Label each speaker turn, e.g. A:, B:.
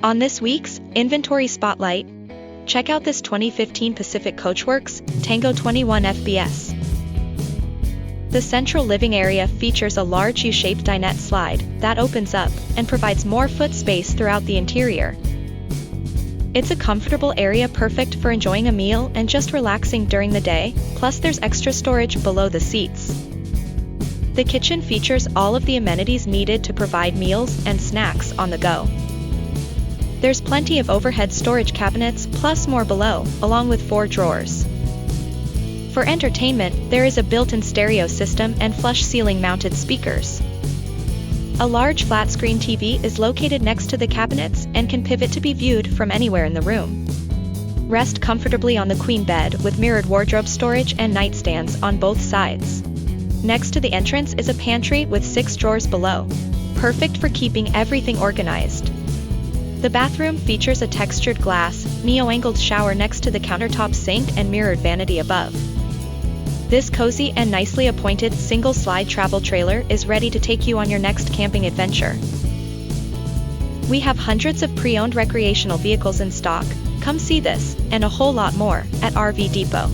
A: On this week's Inventory Spotlight, check out this 2015 Pacific Coachworks Tango 21FBS. The central living area features a large U-shaped dinette slide that opens up and provides more foot space throughout the interior. It's a comfortable area perfect for enjoying a meal and just relaxing during the day, plus there's extra storage below the seats. The kitchen features all of the amenities needed to provide meals and snacks on the go. There's plenty of overhead storage cabinets plus more below, along with 4 drawers. For entertainment, there is a built-in stereo system and flush ceiling mounted speakers. A large flat-screen TV is located next to the cabinets and can pivot to be viewed from anywhere in the room. Rest comfortably on the queen bed with mirrored wardrobe storage and nightstands on both sides. Next to the entrance is a pantry with 6 drawers below, perfect for keeping everything organized. The bathroom features a textured glass, neo-angled shower next to the countertop sink and mirrored vanity above. This cozy and nicely appointed single-slide travel trailer is ready to take you on your next camping adventure. We have hundreds of pre-owned recreational vehicles in stock. Come see this, and a whole lot more, at RV Depot.